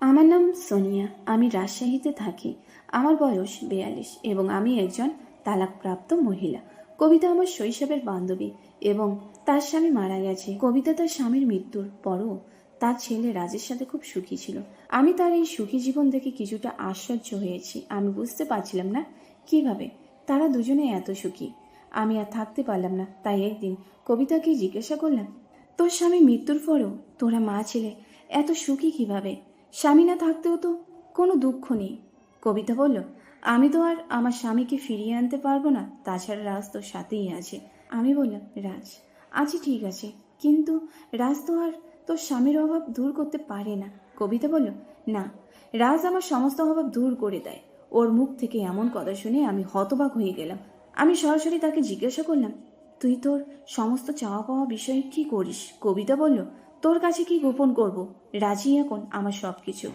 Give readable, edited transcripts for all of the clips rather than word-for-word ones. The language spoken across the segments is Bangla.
আমার নাম সোনিয়া। আমি রাজশাহীতে থাকি। আমার বয়স 42 এবং আমি একজন তালাকপ্রাপ্ত মহিলা। কবিতা আমার শৈশবের বান্ধবী এবং তার স্বামী মারা গেছে। কবিতা তার স্বামীর মৃত্যুর পরও তার ছেলে রাজের সাথে খুব সুখী ছিল। আমি তার এই সুখী জীবন দেখে কিছুটা আশ্চর্য হয়েছি। আমি বুঝতে পারছিলাম না কিভাবে তারা দুজনে এত সুখী। আমি আর থাকতে পারলাম না, তাই একদিন কবিতাকে জিজ্ঞাসা করলাম, তোর স্বামী মৃত্যুর পরও তোরা মা ছেলে এত সুখী কিভাবে? স্বামী না থাকতেও তো কোনো দুঃখ নেই। কবিতা বলল, আমি তো আর আমার স্বামীকে ফিরিয়ে আনতে পারবো না, তাছাড়া রাজ তোর সাথেই আছে। আমি বললাম, রাজ আচ্ছা ঠিক আছে, কিন্তু রাজ তো আর তোর স্বামীর অভাব দূর করতে পারে না। কবিতা বলল, না, রাজ আমার সমস্ত অভাব দূর করে দেয়। ওর মুখ থেকে এমন কথা শুনে আমি হতবাক হয়ে গেলাম। আমি সরাসরি তাকে জিজ্ঞাসা করলাম, তুই তোর সমস্ত চাওয়া পাওয়া বিষয়ে কি করিস? কবিতা বলল, তোর কাছে কি গোপন করব? রাজি এখন আমার সব কিছু।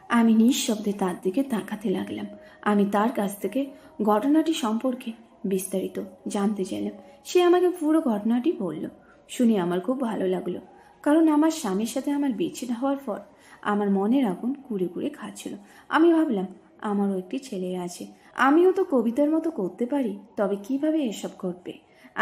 আমি নিঃশব্দে তার দিকে তাকাতে লাগলাম। আমি তার কাছ থেকে ঘটনাটি সম্পর্কে বিস্তারিত জানতে চাইলাম। সে আমাকে পুরো ঘটনাটি বলল। শুনে আমার খুব ভালো লাগলো, কারণ আমার স্বামীর সাথে আমার বিচ্ছেদ হওয়ার পর আমার মনের আগুন কুড়ে কুড়ে খাচ্ছিল। আমি ভাবলাম, আমারও একটি ছেলে আছে, আমিও তো কবিতার মতো করতে পারি, তবে কিভাবে এসব ঘটবে?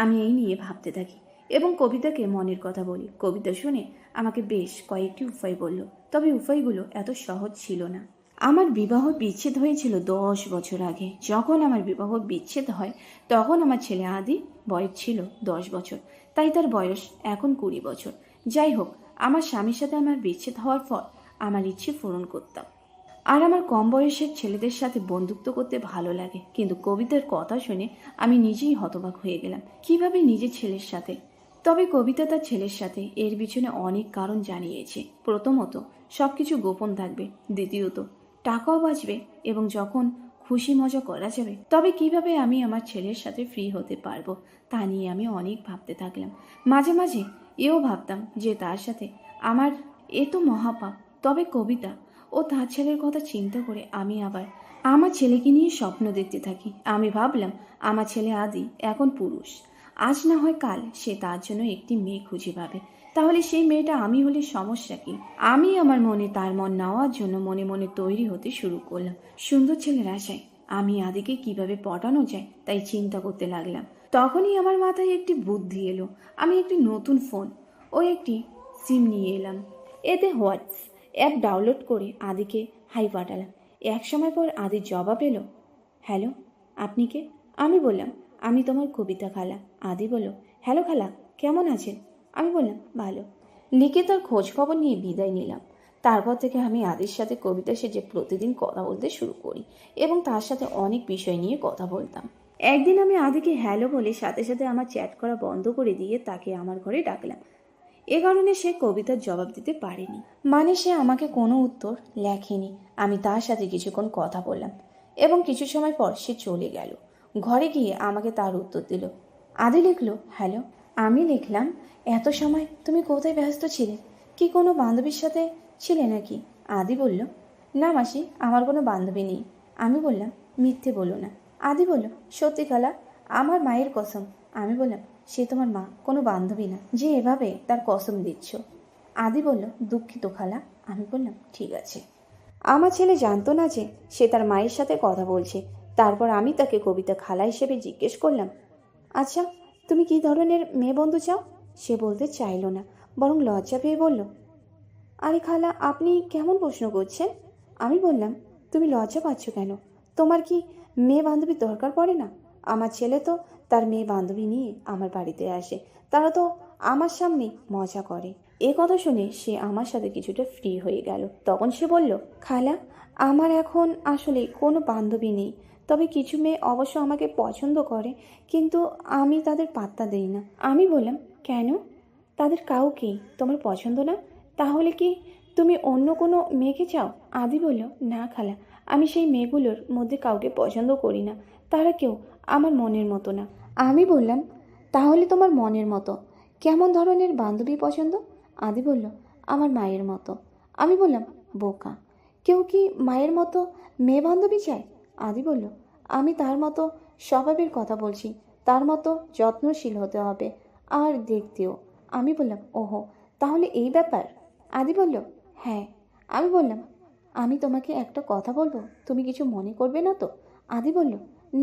আমি এই নিয়ে ভাবতে থাকি এবং কবিতাকে মনের কথা বলি। কবিতা শুনে আমাকে বেশ কয়েকটি উপায় বলল, তবে উপায়গুলো এত সহজ ছিল না। আমার বিবাহ বিচ্ছেদ হয়েছিল 10 বছর আগে। যখন আমার বিবাহ বিচ্ছেদ হয় তখন আমার ছেলে আদি বয়স ছিল 10 বছর, তাই তার বয়স এখন 20 বছর। যাই হোক, আমার স্বামীর সাথে আমার বিচ্ছেদ হওয়ার পর আমার ইচ্ছে পূরণ করতাম, আর আমার কম বয়সের ছেলেদের সাথে বন্ধুত্ব করতে ভালো লাগে। কিন্তু কবিতার কথা শুনে আমি নিজেই হতবাক হয়ে গেলাম, কিভাবে নিজের ছেলের সাথে? তবে কবিতা তার ছেলের সাথে এর পিছনে অনেক কারণ জানিয়েছে। প্রথমত, সবকিছু গোপন থাকবে। দ্বিতীয়ত, টাকাও বাঁচবে এবং যখন খুশি মজা করা যাবে, তবে কিভাবে আমি আমার ছেলের সাথে ফ্রি হতে পারবো তা নিয়ে আমি অনেক ভাবতে থাকলাম। মাঝে মাঝে এও ভাবতাম যে তার সাথে আমার এ তো মহাপাপ। তবে কবিতা ও তার ছেলের কথা চিন্তা করে আমি আবার আমার ছেলেকে নিয়ে স্বপ্ন দেখতে থাকি। আমি ভাবলাম, আমার ছেলে আদি এখন পুরুষ, আজ না হয় কাল সে তার জন্য একটি মেয়ে খুঁজে পাবে। তাহলে সেই মেয়েটা আমি হলে সমস্যা কি? আমি আমার মনে তার মন নেওয়ার জন্য মনে মনে তৈরি হতে শুরু করলাম। সুন্দর ছেলের আশায় আমি আদিকে কিভাবে পটানো যায় তাই চিন্তা করতে লাগলাম। তখনই আমার মাথায় একটি বুদ্ধি এলো। আমি একটি নতুন ফোন ও একটি সিম নিয়ে এলাম। এতে হোয়াটস অ্যাপ ডাউনলোড করে আদিকে হাই পাঠালাম। এক সময় পর আদির জবাব এলো, হ্যালো, আপনি কে? আমি বললাম, আমি তোমার কবিতা খালা। আদি বলল, হ্যালো খালা, কেমন আছেন? আমি বললাম, ভালো। লিখে তার খোঁজ খবর নিয়ে বিদায় নিলাম। তারপর থেকে আমি আদির সাথে কবিতা সেজে প্রতিদিন কথা বলতে শুরু করি এবং তার সাথে অনেক বিষয় নিয়ে কথা বলতাম। একদিন আমি আদিকে হ্যালো বলে সাথে সাথে আমার চ্যাট করা বন্ধ করে দিয়ে তাকে আমার ঘরে ডাকলাম। এ কারণে সে কবিতার জবাব দিতে পারেনি, মানে সে আমাকে কোনো উত্তর লেখেনি। আমি তার সাথে কিছুক্ষণ কথা বললাম এবং কিছু সময় পর সে চলে গেল। ঘরে গিয়ে আমাকে তার উত্তর দিল। আদি লিখল, হ্যালো। আমি লিখলাম, এত সময় তুমি কোথায় ব্যস্ত ছিলে? কি কোনো বান্ধবীর সাথে ছিলে নাকি? আদি বলল, না মাসি, আমার কোনো বান্ধবী নেই। আমি বললাম, মিথ্যে বলো না। আদি বলল, সত্যি খালা, আমার মায়ের কসম। আমি বললাম, সে তোমার মা, কোনো বান্ধবী না যে এভাবে তার কসম দিচ্ছ। আদি বলল, দুঃখিত খালা। আমি বললাম, ঠিক আছে। আমার ছেলে জানতো না যে সে তার মায়ের সাথে কথা বলছে। তারপর আমি তাকে কবিতা খালা হিসেবে জিজ্ঞেস করলাম, আচ্ছা, তুমি কি ধরনের মেয়ে বন্ধু চাও? সে বলতে চাইল না, বরং লজ্জা পেয়ে বলল, আরে খালা, আপনি কেমন প্রশ্ন করছেন? আমি বললাম, তুমি লজ্জা পাচ্ছ কেন? তোমার কি মেয়ে বান্ধবীর দরকার পড়ে না? আমার ছেলে তো তার মেয়ে বান্ধবী নিয়ে আমার বাড়িতে আসে, তারা তো আমার সামনে মজা করে। এ কথা শুনে সে আমার সাথে কিছুটা ফ্রি হয়ে গেল। তখন সে বলল, খালা, আমার এখন আসলে কোনো বান্ধবী নেই, তবে কিছু মেয়ে অবশ্য আমাকে পছন্দ করে, কিন্তু আমি তাদের পাত্তা দেই না। আমি বললাম, কেন? তাদের কাউকেই তোমার পছন্দ না? তাহলে কি তুমি অন্য কোনো মেয়েকে চাও? আদি বলল, না খালা, আমি সেই মেয়েগুলোর মধ্যে কাউকে পছন্দ করি না, তারা কেউ আমার মনের মতো না। আমি বললাম, তাহলে তোমার মনের মতো কেমন ধরনের বান্ধবী পছন্দ? আদি বলল, আমার মায়ের মতো। আমি বললাম, বোকা, কেউ কি মায়ের মতো মেয়ে বান্ধবী চায়? আদি বলল, আমি তার মতো স্বভাবের কথা বলছি, তার মতো যত্নশীল হতে হবে, আর দেখতেও। আমি বললাম, ওহো, তাহলে এই ব্যাপার? আদি বলল, হ্যাঁ। আমি বললাম, আমি তোমাকে একটা কথা বলবো, তুমি কিছু মনে করবে না তো? আদি বলল,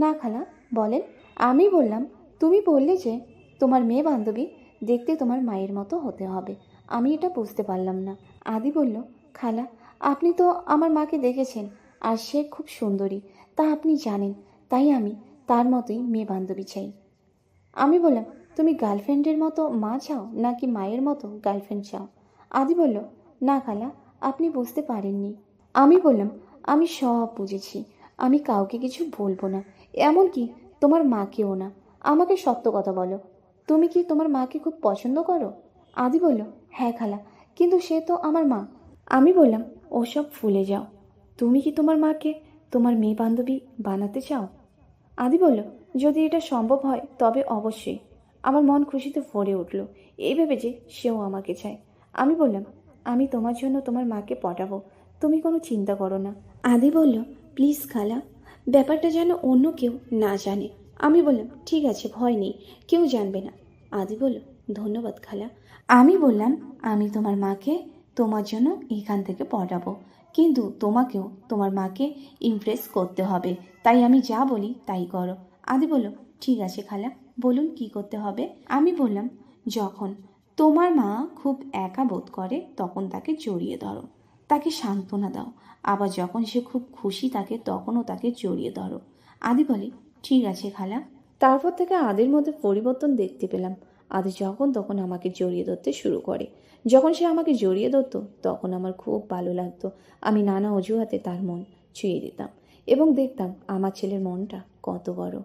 না খালা, বলেন। আমি বললাম, তুমি বললে যে তোমার মেয়ে বান্ধবী দেখতে তোমার মায়ের মতো হতে হবে। আমি এটা বুঝতে পারলাম না। আদি বলল, খালা, আপনি তো আমার মাকে দেখেছেন, আর সে খুব সুন্দরী, তা আপনি জানেন। তাই আমি তার মতোই মেয়ে বান্ধবী চাই। আমি বললাম, তুমি গার্লফ্রেন্ডের মতো মা চাও নাকি মায়ের মতো গার্লফ্রেন্ড চাও? আদি বলল, না খালা, আপনি বুঝতে পারেননি। আমি বললাম, আমি সব বুঝেছি, আমি কাউকে কিছু বলবো না, এমনকি তোমার মাকেও না। আমাকে সত্য কথা বলো, তুমি কি তোমার মাকে খুব পছন্দ করো? আদি বলল, হ্যাঁ খালা, কিন্তু সে তো আমার মা। আমি বললাম, ওসব ভুলে যাও, তুমি কি তোমার মাকে তোমার মেয়ে বান্ধবী বানাতে চাও? আদি বলল, যদি এটা সম্ভব হয় তবে অবশ্যই। আমার মন খুশিতে ভরে উঠল, এই ভেবে যে সেও আমাকে চায়। আমি বললাম, আমি তোমার জন্য তোমার মাকে পটাবো, তুমি কোনো চিন্তা করো না। আদি বলল, প্লিজ খালা, ব্যাপারটা যেন অন্য কেউ না জানে। আমি বললাম, ঠিক আছে, ভয় নেই, কেউ জানবে না। আদি বলল, ধন্যবাদ খালা। আমি বললাম, আমি তোমার মাকে তোমার জন্য এখান থেকে পটাবো, কিন্তু তোমাকেও তোমার মাকে ইমপ্রেস করতে হবে, তাই আমি যা বলি তাই করো। আদি বলল, ঠিক আছে খালা, বলুন কি করতে হবে। আমি বললাম, যখন তোমার মা খুব একা বোধ করে তখন তাকে জড়িয়ে ধরো, তাকে সান্ত্বনা দাও, আবার যখন সে খুব খুশি থাকে তখনও তাকে জড়িয়ে ধরো। আদি বলে, ঠিক আছে খালা। তারপর থেকে আদির মধ্যে পরিবর্তন দেখতে পেলাম। আদি যখন তখন আমাকে জড়িয়ে ধরতে শুরু করে। যখন সে আমাকে জড়িয়ে ধরতো তখন আমার খুব ভালো লাগতো। আমি নানা অজুহাতে তার মন ছুঁয়ে দিতাম এবং দেখতাম আমার ছেলের মনটা কত বড়।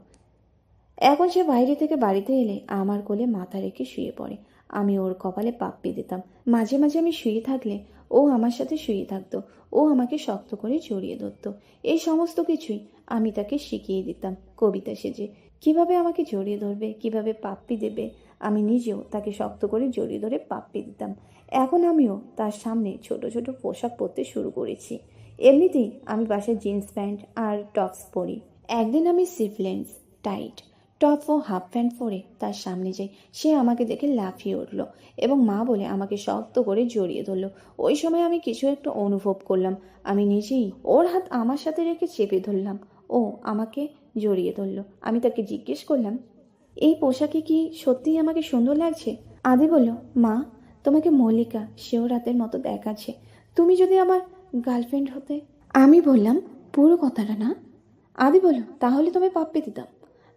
এখন সে বাইরে থেকে বাড়িতে এলে আমার কোলে মাথা রেখে শুয়ে পড়ে। আমি ওর কপালে পাপ্পি দিতাম। মাঝে মাঝে আমি শুয়ে থাকলে ও আমার সাথে শুয়ে থাকতো। ও আমাকে শক্ত করে জড়িয়ে ধরতো। এই সমস্ত কিছুই আমি তাকে শিখিয়ে দিতাম কবিতা সেজে। কিভাবে আমাকে জড়িয়ে ধরবে, কিভাবে পাপ্পি দেবে, আমি নিজেও তাকে শক্ত করে জড়িয়ে ধরে পাপ্পি দিতাম। এখন আমিও তার সামনে ছোট ছোট পোশাক পরতে শুরু করেছি। এমনিতেই আমি বাসায় জিন্স প্যান্ট আর টপস পরি। একদিন আমি সিফলেন্স টাইট টপ ও হাফ প্যান্ট পরে তার সামনে যাই। সে আমাকে দেখে লাফিয়ে উঠল এবং মা বলে আমাকে শক্ত করে জড়িয়ে ধরল। ওই সময় আমি কিছু একটা অনুভব করলাম। আমি নিজেই ওর হাত আমার সাথে রেখে চেপে ধরলাম। ও আমাকে জড়িয়ে ধরল। আমি তাকে জিজ্ঞেস করলাম, এই পোশাকে কি সত্যিই আমাকে সুন্দর লাগছে? আদি বলল, মা, তোমাকে মল্লিকা শিওরাতের মতো দেখাচ্ছে। তুমি যদি আমার গার্লফ্রেন্ড হতে। আমি বললাম, পুরো কথাটা না। আদি বলল, তাহলে তোমায় পাপ্পি দিতাম।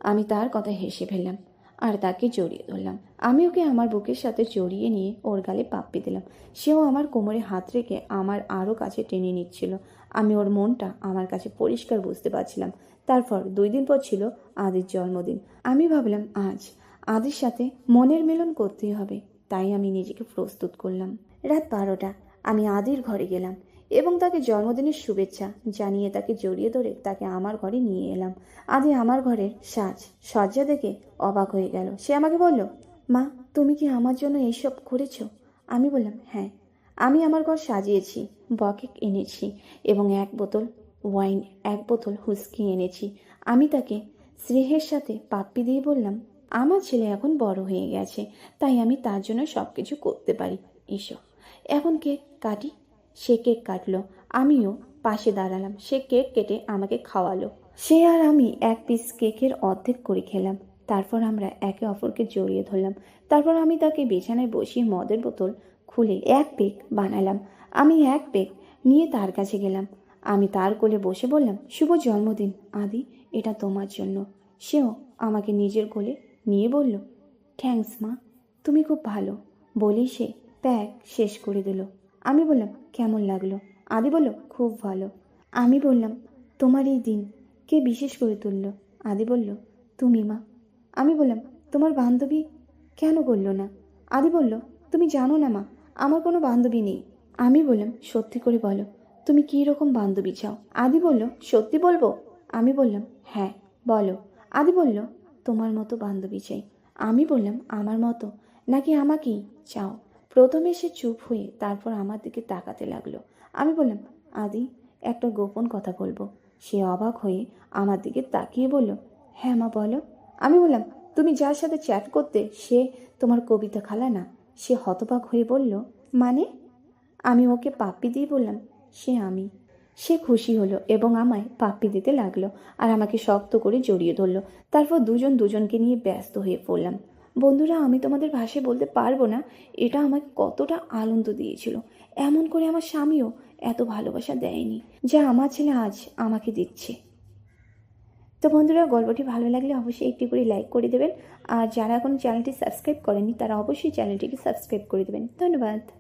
আমি তার কথা হেসে ফেললাম আর তাকে জড়িয়ে ধরলাম। আমি ওকে আমার বুকের সাথে জড়িয়ে নিয়ে ওর গালে পাপ্পি দিলাম। সেও আমার কোমরে হাত রেখে আমার আরও কাছে টেনে নিচ্ছিল। আমি ওর মনটা আমার কাছে পরিষ্কার বুঝতে পারছিলাম। তারপর 2 দিন পর ছিল আদির জন্মদিন। আমি ভাবলাম আজ আদির সাথে মনের মিলন করতেই হবে, তাই আমি নিজেকে প্রস্তুত করলাম। রাত 12টা। আমি আদির ঘরে গেলাম এবং তাকে জন্মদিনের শুভেচ্ছা জানিয়ে তাকে জড়িয়ে ধরে তাকে আমার ঘরে নিয়ে এলাম। আদি আমার ঘরের সজ্জা দেখে অবাক হয়ে গেল। সে আমাকে বলল, মা, তুমি কি আমার জন্য এইসব করেছো? আমি বললাম, হ্যাঁ, আমি আমার ঘর সাজিয়েছি, বকেক এনেছি এবং 1 বোতল ওয়াইন, 1 বোতল হুইস্কি এনেছি। আমি তাকে স্নেহের সাথে পাপ্পি দিয়ে বললাম, আমার ছেলে এখন বড় হয়ে গেছে, তাই আমি তার জন্য সব কিছু করতে পারি। এসো এখন কেক কাটি। সে কেক কাটলো। আমিও পাশে দাঁড়ালাম। সে কেক কেটে আমাকে খাওয়ালো। সে আর আমি 1 পিস কেকের অর্ধেক করে খেলাম। তারপর আমরা একে অপরকে জড়িয়ে ধরলাম। তারপর আমি তাকে বিছানায় বসিয়ে মদের বোতল খুলে 1 পেগ বানালাম। আমি 1 পেগ নিয়ে তার কাছে গেলাম। আমি তার কোলে বসে বললাম, শুভ জন্মদিন আদি, এটা তোমার জন্য। সেও আমাকে নিজের কোলে নিয়ে বলল, থ্যাঙ্কস মা, তুমি খুব ভালো। বলেই সে প্যাক শেষ করে দিল। আমি বললাম, কেমন লাগলো? আদি বলল, খুব ভালো। আমি বললাম, তোমার এই দিন কে বিশেষ করে তুলল? আদি বলল, তুমি মা। আমি বললাম, তোমার বান্ধবী কেন করলো না? আদি বলল, তুমি জানো না মা, আমার কোনো বান্ধবী নেই। আমি বললাম, সত্যি করে বলো, তুমি কী রকম বান্ধবী চাও? আদি বলল, সত্যি বলবো? আমি বললাম, হ্যাঁ বলো। আদি বলল, তোমার মতো বান্ধবী চাই। আমি বললাম, আমার মতো নাকি আমাকেই চাও? প্রথমে সে চুপ হয়ে তারপর আমার দিকে তাকাতে লাগলো। আমি বললাম, আদি, একটা গোপন কথা বলবো। সে অবাক হয়ে আমার দিকে তাকিয়ে বলল, হ্যাঁ মা বলো। আমি বললাম, তুমি যার সাথে চ্যাট করতে সে তোমার কবিতা খালা না? সে হতবাক হয়ে বলল, মানে? আমি ওকে পাপ্পি দিয়ে বললাম, সে আমি। সে খুশি হলো এবং আমায় পাপ্পি দিতে লাগলো আর আমাকে শক্ত করে জড়িয়ে ধরলো। তারপর দুজন দুজনকে নিয়ে ব্যস্ত হয়ে পড়লাম। বন্ধুরা, আমি তোমাদের ভাষায় বলতে পারবো না এটা আমাকে কতটা আনন্দ দিয়েছিল। এমন করে আমার স্বামীও এত ভালোবাসা দেয়নি যা আমার ছেলে আজ আমাকে দিচ্ছে। তো বন্ধুরা, গল্পটি ভালো লাগলে অবশ্যই একটি করে লাইক করে দেবেন। আর যারা এখন চ্যানেলটি সাবস্ক্রাইব করেননি তারা অবশ্যই চ্যানেলটিকে সাবস্ক্রাইব করে দেবেন। ধন্যবাদ।